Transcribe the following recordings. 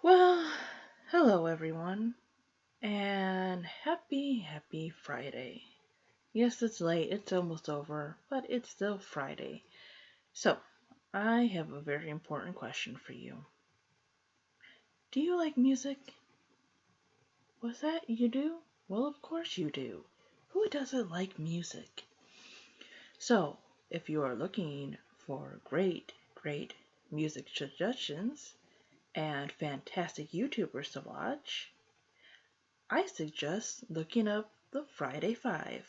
Well, hello everyone, and happy Friday. Yes, it's late, it's almost over, but it's still Friday. So, I have a very important question for you. Do you like music? Was that you do? Well, of course you do. Who doesn't like music? So, if you are looking for great music suggestions and fantastic YouTubers to watch, I suggest looking up the Friday Five.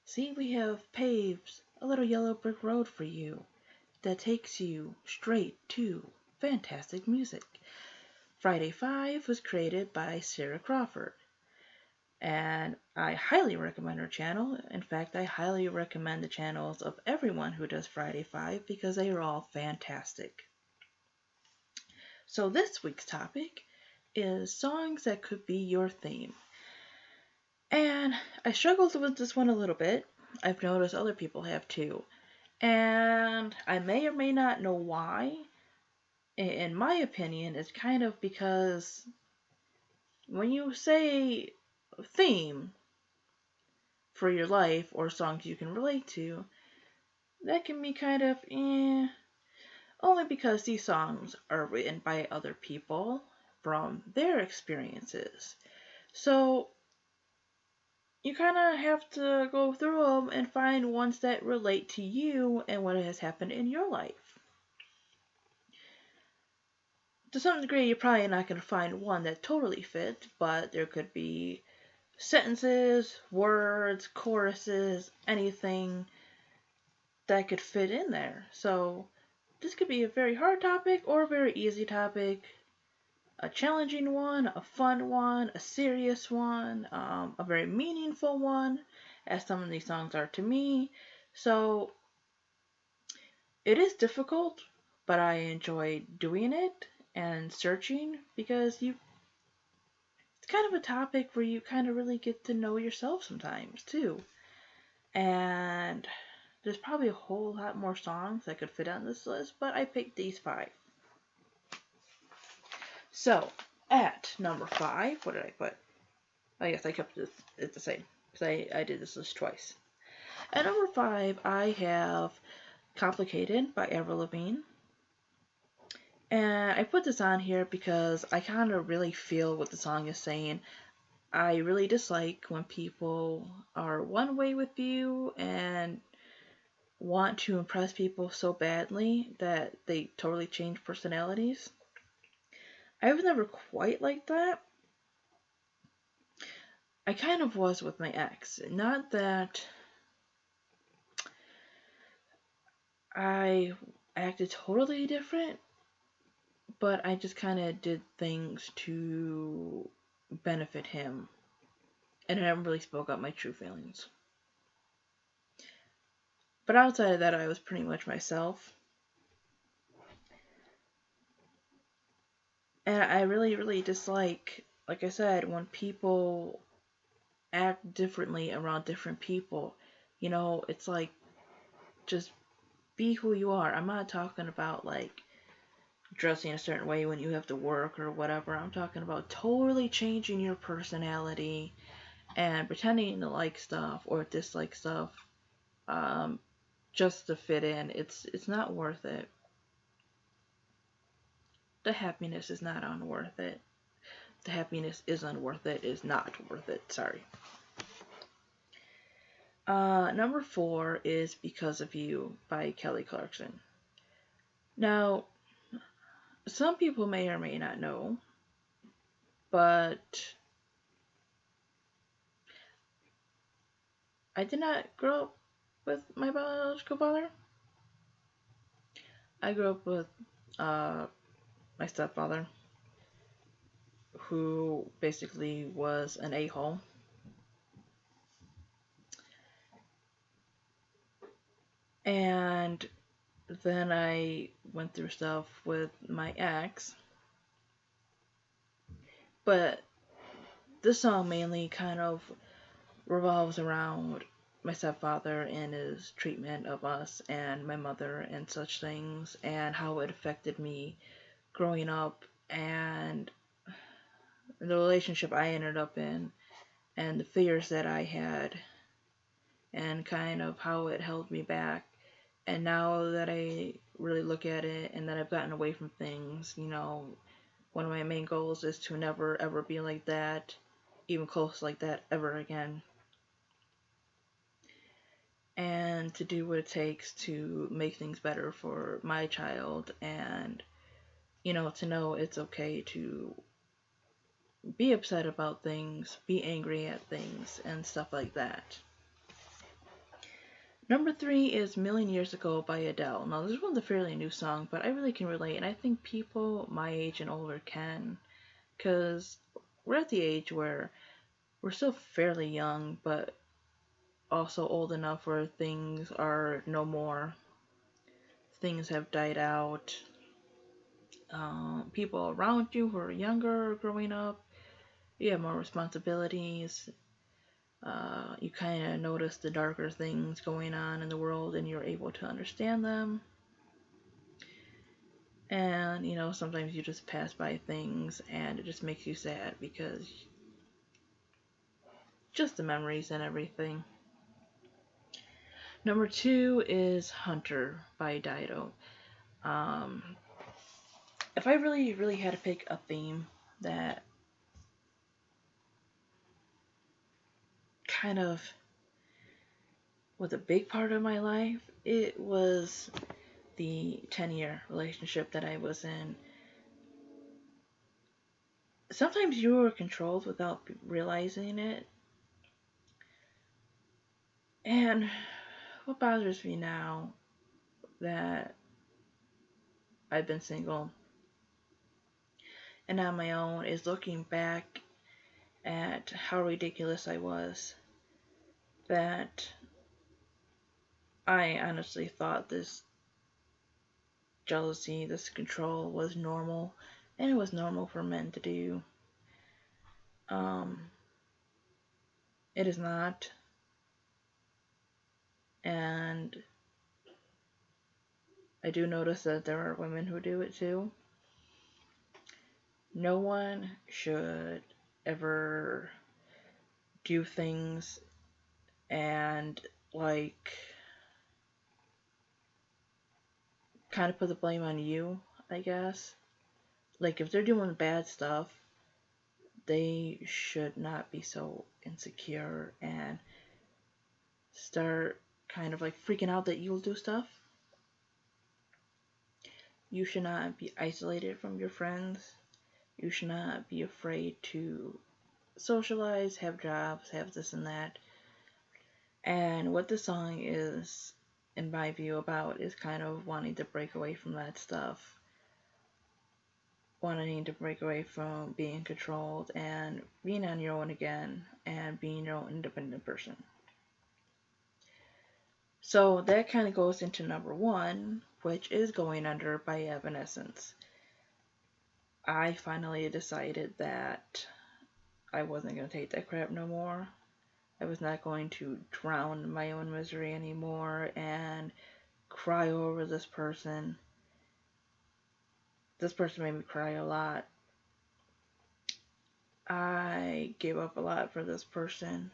See, we have paved a little yellow brick road for you that takes you straight to fantastic music. Friday Five was created by Sarah Crawford, and I highly recommend her channel. In fact, I highly recommend the channels of everyone who does Friday Five because they are all fantastic. So, this week's topic is songs that could be your theme. And I struggled with this one a little bit. I've noticed other people have too. And I may or may not know why. In my opinion, it's kind of because when you say theme for your life or songs you can relate to, that can be kind of only because these songs are written by other people from their experiences. So you kind of have to go through them and find ones that relate to you and what has happened in your life. To some degree, you're probably not going to find one that totally fits, but there could be sentences, words, choruses, anything that could fit in there. So, this could be a very hard topic or a very easy topic, a challenging one, a fun one, a serious one, a very meaningful one, as some of these songs are to me. So, it is difficult, but I enjoy doing it and searching because it's kind of a topic where you kind of really get to know yourself sometimes too. And there's probably a whole lot more songs that could fit on this list, but I picked these five. So, at number five, what did I put? I guess I kept it the same because I did this list twice. At number five, I have Complicated by Avril Lavigne. And I put this on here because I kind of really feel what the song is saying. I really dislike when people are one way with you and want to impress people so badly that they totally change personalities. I was never quite like that. I kind of was with my ex. Not that I acted totally different, but I just kind of did things to benefit him. And I never really spoke up my true feelings. But outside of that, I was pretty much myself. And I really dislike, like I said, when people act differently around different people. It's like, just be who you are. I'm not talking about, like, dressing a certain way when you have to work or whatever. I'm talking about totally changing your personality and pretending to like stuff or dislike stuff um, just to fit in. It's not worth it. The happiness is not unworth it. The happiness is unworth it, is not worth it. Sorry. Number four is Because of You by Kelly Clarkson. Now, some people may or may not know, but I did not grow up with my biological father. I grew up with uh, my stepfather, who basically was an a-hole. And then I went through stuff with my ex. But this song mainly kind of revolves around my stepfather and his treatment of us and my mother and such things, and how it affected me growing up and the relationship I ended up in, and the fears that I had, and kind of how it held me back. And now that I really look at it and that I've gotten away from things, one of my main goals is to never ever be like that, even close like that ever again. And to do what it takes to make things better for my child, and to know it's okay to be upset about things, be angry at things, and stuff like that. Number 3 is Million Years Ago by Adele. Now, this one's a fairly new song, but I really can relate, and I think people my age and older can, because we're at the age where we're still fairly young, but also old enough where things are no more. Things have died out. People around you who are younger growing up, you have more responsibilities. You kind of notice the darker things going on in the world and you're able to understand them. And, sometimes you just pass by things and it just makes you sad because just the memories and everything. Number 2 is Hunter by Dido. If I really, really had to pick a theme that kind of was a big part of my life, it was the 10-year relationship that I was in. Sometimes you are controlled without realizing it. And what bothers me now that I've been single and on my own is looking back at how ridiculous I was. That I honestly thought this jealousy, this control was normal, and it was normal for men to do. It is not. And I do notice that there are women who do it too. No one should ever do things and kind of put the blame on you, I guess. If they're doing bad stuff, they should not be so insecure and start kind of freaking out that you'll do stuff. You should not be isolated from your friends. You should not be afraid to socialize, have jobs, have this and that. And what the song is, in my view, about is kind of wanting to break away from that stuff. Wanting to break away from being controlled and being on your own again and being your own independent person. So that kind of goes into number 1, which is Going Under by Evanescence. I finally decided that I wasn't going to take that crap no more. I was not going to drown in my own misery anymore and cry over this person. This person made me cry a lot. I gave up a lot for this person,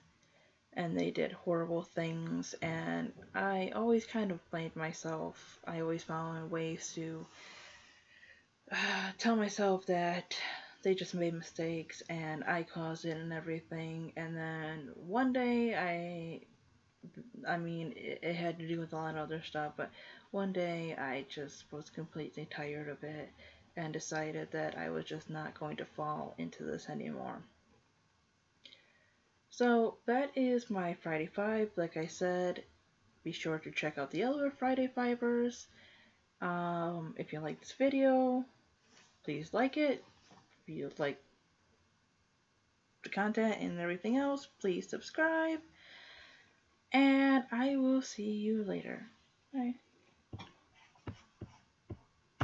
and they did horrible things, and I always kind of blamed myself. I always found ways to tell myself that they just made mistakes and I caused it and everything. And then one day it had to do with a lot of other stuff, but one day I just was completely tired of it and decided that I was just not going to fall into this anymore. So that is my Friday 5. Like I said, be sure to check out the other Friday Fivers. If you like this video, please like it. If you like the content and everything else, please subscribe. And I will see you later. Bye.